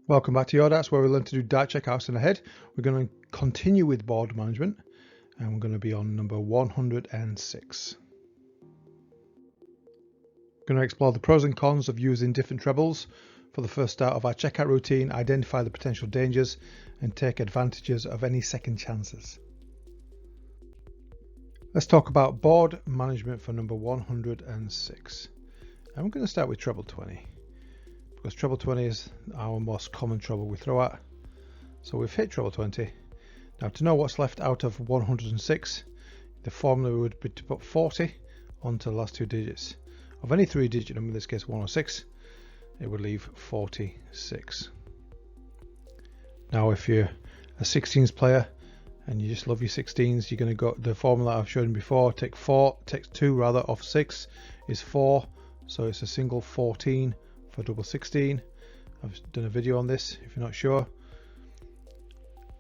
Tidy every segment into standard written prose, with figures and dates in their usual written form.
Welcome back to Your Darts, where we learn to do dart check house and ahead. We're going to continue with board management, and we're going to be on number 106. We're going to explore the pros and cons of using different trebles for the first start of our checkout routine, identify the potential dangers, and take advantages of any second chances. Let's talk about board management for number 106. And we're going to start with treble 20. Because treble 20 is our most common treble we throw at. So we've hit treble 20. Now to know what's left out of 106, the formula would be to put 40 onto the last two digits. Of any three digit number, in this case 106, it would leave 46. Now if you're a 16s player and you just love your 16s, you're going to go the formula I've shown before. Take 2 off 6 is 4, so it's a single 14 for double 16. I've done a video on this if you're not sure.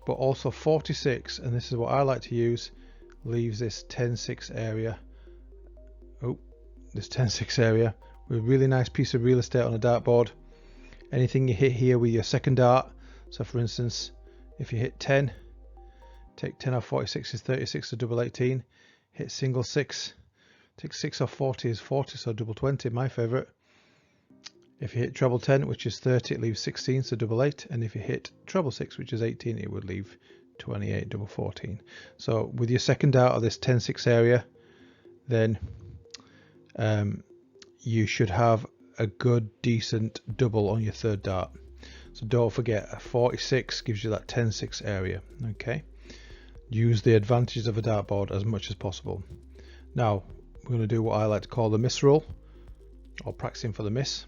But also 46, and this is what I like to use, leaves this 10-6 area. This 10-6 area with a really nice piece of real estate on a dartboard. Anything you hit here with your second dart, so for instance if you hit 10, take 10 off 46 is 36, so double 18. Hit single 6, take 6 off 40 is 40, so double 20, my favourite. If you hit treble 10, which is 30, it leaves 16, so double 8. And if you hit treble 6, which is 18, it would leave 28, double 14. So with your second dart of this 10-6 area, then you should have a good, decent double on your third dart. So don't forget, a 46 gives you that 10-6 area. Okay. Use the advantages of a dartboard as much as possible. Now we're going to do what I like to call the miss rule, or practicing for the miss.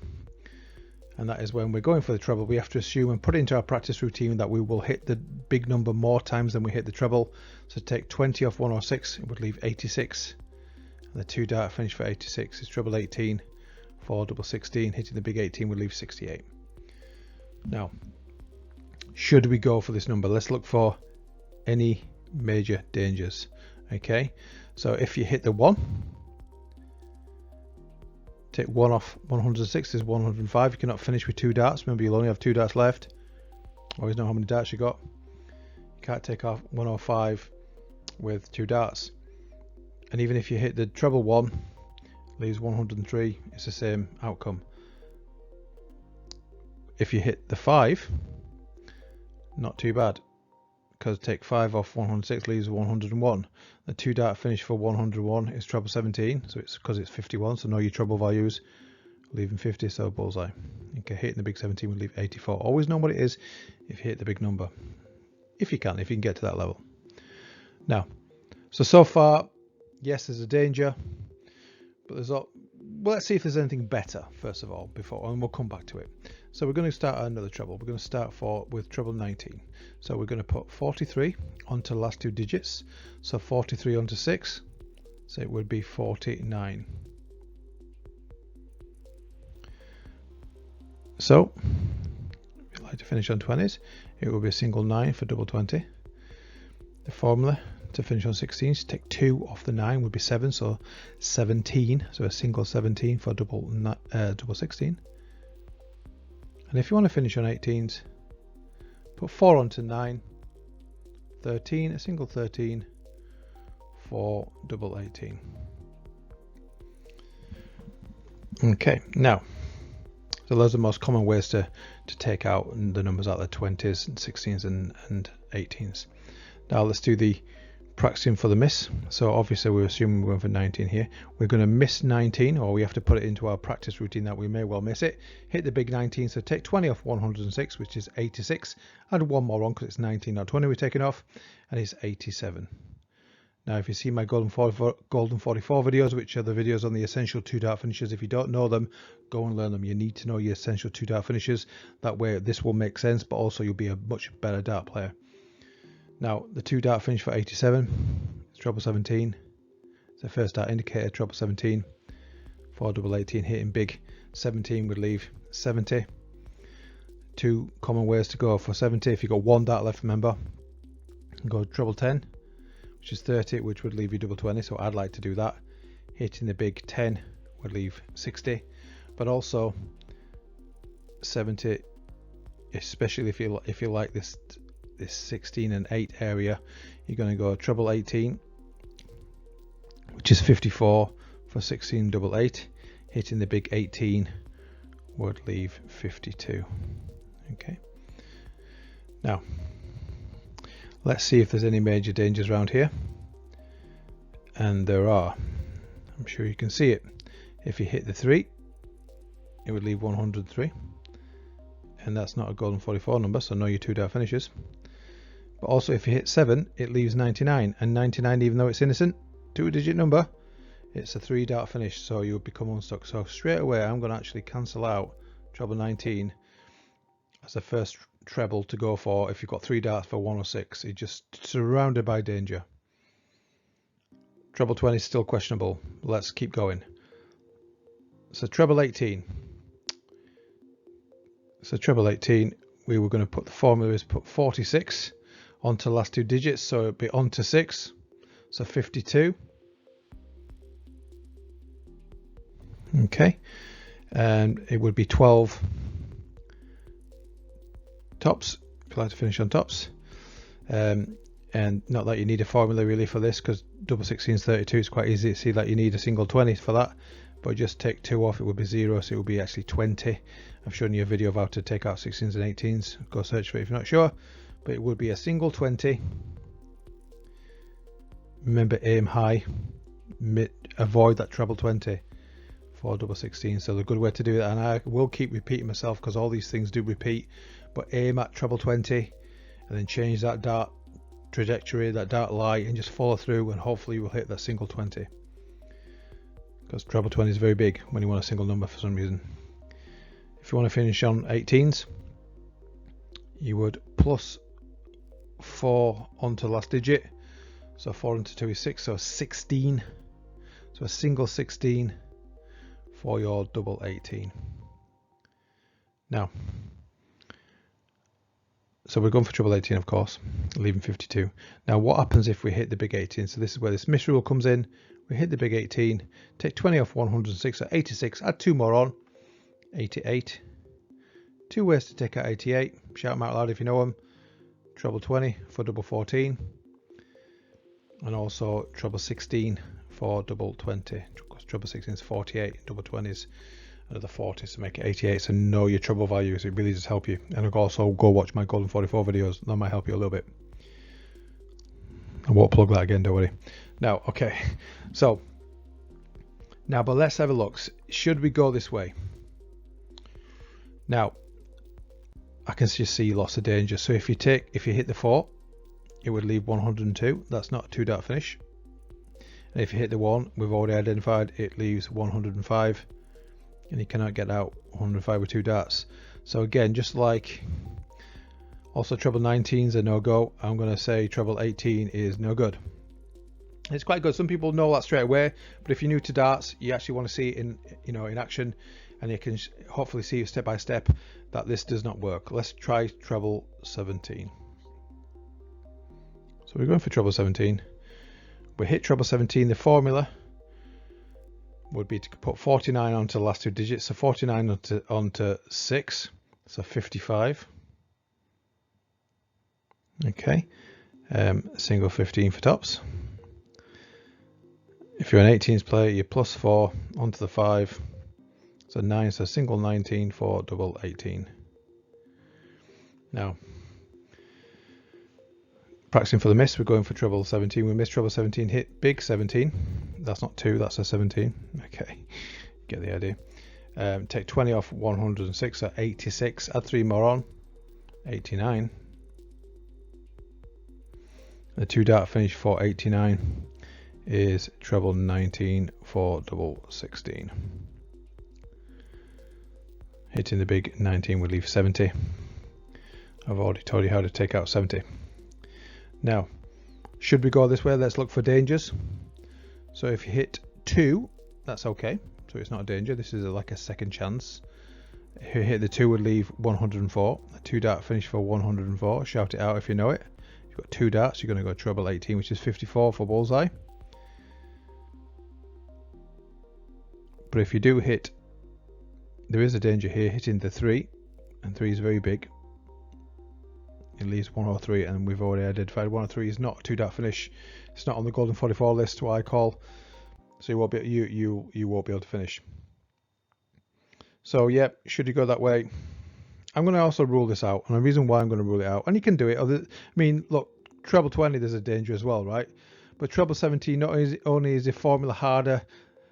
And that is when we're going for the treble, we have to assume and put it into our practice routine that we will hit the big number more times than we hit the treble. So take 20 off 106, it would leave 86. And the two dart finish for 86 is treble 18 for double 16. Hitting the big 18 would leave 68. Now, should we go for this number? Let's look for any major dangers. Okay, so if you hit the 1, take 1 off 106 is 105. You cannot finish with 2 darts. Remember, you'll only have 2 darts left. Always know how many darts you got. You can't take off 105 with 2 darts. And even if you hit the treble 1, leaves 103. It's the same outcome. If you hit the 5, not too bad, because take 5 off 106 leaves 101. The 2 dart finish for 101 is treble 17, so it's because it's 51, so know your treble values, leaving 50, so bullseye. Okay, hitting the big 17 will leave 84. Always know what it is if you hit the big number, if you can get to that level. Now, so far, yes, there's a danger, but there's well, let's see if there's anything better first of all and we'll come back to it. So we're going to start another treble. We're going to start with treble 19. So we're going to put 43 onto the last two digits. So 43 onto 6, so it would be 49. So if you like to finish on 20s, it will be a single 9 for double 20. The formula to finish on 16s, take 2 off the 9 would be 7, so 17, so a single 17 for double 16. And if you want to finish on 18s, put 4 onto 9, 13, a single 13 for double 18. Okay, now, so those are the most common ways to take out the numbers out, the 20s and 16s and 18s. Now let's do the practicing for the miss. So obviously we're assuming we're going for 19 here. We're going to miss 19, or we have to put it into our practice routine that we may well miss it. Hit the big 19, so take 20 off 106, which is 86, and one more on because it's 19, not 20 we're taking off, and it's 87. Now if you see my Golden 44 videos, which are the videos on the essential 2 dart finishes, if you don't know them, go and learn them. You need to know your essential 2 dart finishes. That way this will make sense, but also you'll be a much better dart player. Now the 2 dart finish for 87 is treble 17. It's the first dart indicator, treble 17 for double 18. Hitting big 17 would leave 70. 2 common ways to go for 70. If you've got 1 dart left, remember, go treble 10, which is 30, which would leave you double 20. So I'd like to do that. Hitting the big 10 would leave 60, but also 70 especially if you like this 16 and 8 area, you're going to go treble 18, which is 54 for 16 double 8. Hitting the big 18 would leave 52. Okay. Now, let's see if there's any major dangers around here. And there are. I'm sure you can see it. If you hit the 3, it would leave 103. And that's not a golden 44 number, so no your 2-dart finishes. But also if you hit 7, it leaves 99. And 99, even though it's innocent, 2-digit number, it's a 3-dart finish, so you'll become unstuck. So straight away I'm going to actually cancel out treble 19 as the first treble to go for if you've got 3 darts for 106. You're just surrounded by danger. Treble 20 is still questionable. Let's keep going. So treble 18. So treble 18, we were going to put the formula is put 46 onto the last 2 digits, so it'd be onto 6, so 52. Okay, and it would be 12 tops if you like to finish on tops. And not that you need a formula really for this, because double 16 is 32. It's quite easy to see that you need a single 20 for that, but just take 2 off, it would be 0, so it would be actually 20. I've shown you a video of how to take out 16s and 18s. Go search for it if you're not sure, but it would be a single 20. Remember, aim high, avoid that treble 20 for double 16. So the good way to do that, and I will keep repeating myself because all these things do repeat, but aim at treble 20 and then change that dart trajectory, that dart lie, and just follow through, and hopefully you will hit that single 20, because treble 20 is very big when you want a single number for some reason. If you want to finish on 18s, you would plus 4 onto the last digit, so 4 into 2 is 6, so 16, so a single 16 for your double 18. Now, so we're going for treble 18, of course, leaving 52. Now what happens if we hit the big 18? So this is where this mystery rule comes in. We hit the big 18, take 20 off 106, so 86, add 2 more on, 88. 2 ways to take out 88, shout them out loud if you know them. Treble 20 for double 14, and also treble 16 for double 20, because treble 16 is 48, double 20 is another 40 to make it 88. So know your treble values, it really does help you. And also go watch my golden 44 videos, that might help you a little bit. I won't plug that again, don't worry. Now, okay, so now, but let's have a look. Should we go this way? Now, I can just see lots of danger. So if you hit the 4, it would leave 102. That's not a 2-dart finish. And if you hit the 1, we've already identified, it leaves 105, and you cannot get out 105 with 2 darts. So again, just like also treble 19s are no go, I'm going to say treble 18 is no good. It's quite good. Some people know that straight away, but if you're new to darts, you actually want to see it in action, and you can hopefully see step by step that this does not work. Let's try treble 17. So we're going for treble 17. We hit treble 17. The formula would be to put 49 onto the last 2 digits, so 49 onto 6, so 55. Okay, single 15 for tops. If you're an 18s player, you plus 4 onto the 5, so 9, so single 19 for double 18. Now, practicing for the miss, we're going for treble 17. We missed treble 17, hit big 17. That's not 2, that's a 17. Okay, get the idea. Take 20 off 106, so 86. Add 3 more on, 89. The 2-dart finish for 89 is treble 19 for double 16. Hitting the big 19 would leave 70. I've already told you how to take out 70. Now, should we go this way? Let's look for dangers. So if you hit 2, that's okay. So it's not a danger. This is like a second chance. If you hit the 2, would leave 104. A 2-dart finish for 104. Shout it out if you know it. If you've got 2 darts, you're going to go treble 18, which is 54 for bullseye. But if you do hit, there is a danger here hitting the 3, and 3 is very big. it leaves 103, and we've already identified 103 is not a 2 dart finish. It's not on the golden 44 list, what I call, so you won't be you won't be able to finish. So yeah, should you go that way, I'm going to also rule this out, and the reason why I'm going to rule it out, and you can do it, I mean, look, treble 20 there's a danger as well, right? But treble 17, not only is the formula harder,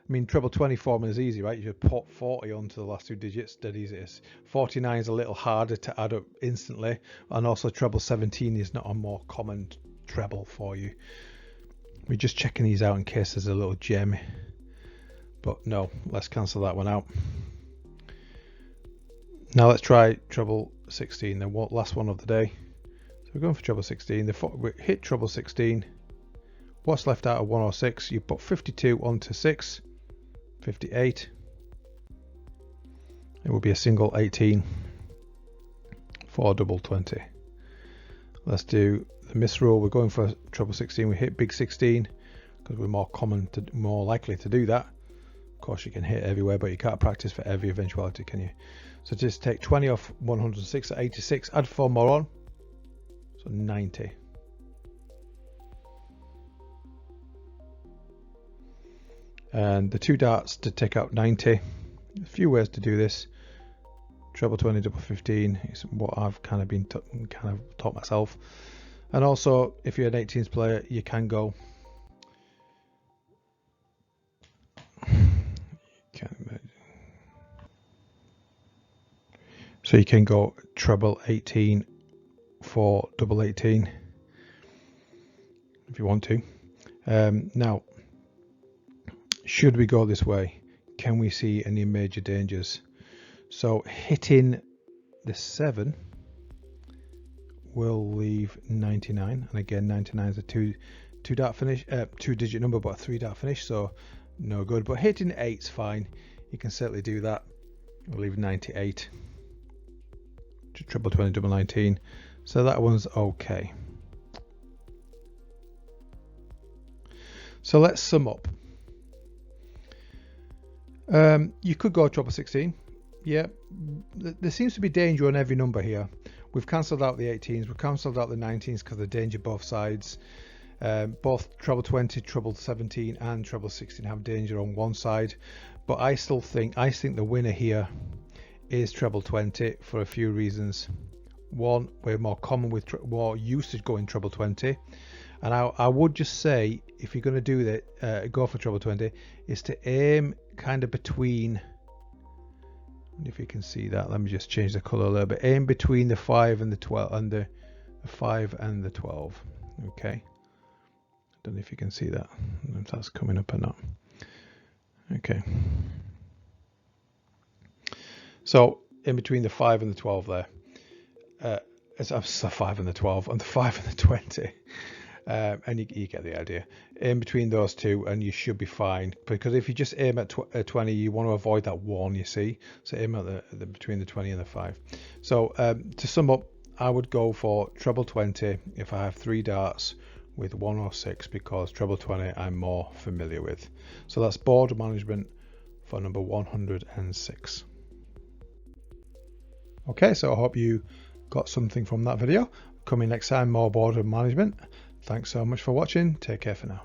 I mean, treble 20 formula is easy, right? You just put 40 onto the last 2 digits, dead easy. 49 is a little harder to add up instantly, and also treble 17 is not a more common treble for you. We're just checking these out in case there's a little gem, but no, let's cancel that one out. Now let's try treble 16, the last one of the day. So we're going for treble 16. We hit treble 16. What's left out of 106? You put 52 onto 6. 58. It will be a single 18 for double 20. Let's do the miss rule. We're going for treble 16. We hit big 16 because we're more likely to do that. Of course, you can hit everywhere, but you can't practice for every eventuality, can you? So just take 20 off 106 at 86. Add 4 more on, so 90. And the 2 darts to take out 90. A few ways to do this. Treble 20, double 15 is what I've kind of been taught myself. And also, if you're an 18s player, you can go. So you can go treble 18 for double 18 if you want to. Now, should we go this way, can we see any major dangers? So hitting the 7 will leave 99, and again 99 is a two dart finish, 2-digit number, but a 3 dart finish, so no good. But hitting 8's fine, you can certainly do that. We'll leave 98. Treble 20, double 19, so that one's okay. So let's sum up. You could go treble 16. Yeah, there seems to be danger on every number here. We've cancelled out the 18s, we've cancelled out the 19s because of danger both sides. Both treble 20, treble 17 and treble 16 have danger on one side, but I think the winner here is treble 20 for a few reasons. One, we're more common with more used to going treble 20, and I would just say, if you're going to do that, go for treble 20, is to aim kind of between, if you can see that, let me just change the color a little bit, aim between the 5 and the 12, and the 5 and the 12. Okay, I don't know if you can see that, if that's coming up or not. Okay, so in between the 5 and the 12 there, it's the 5 and the 12 and the 5 and the 20, and you get the idea. In between those two, and you should be fine, because if you just aim at 20, you want to avoid that 1, you see. So aim at the between the 20 and the 5. So to sum up, I would go for treble 20 if I have 3 darts with 106, because treble 20 I'm more familiar with. So that's board management for number 106. Okay, so I hope you got something from that video. Coming next time, more board management. Thanks so much for watching. Take care for now.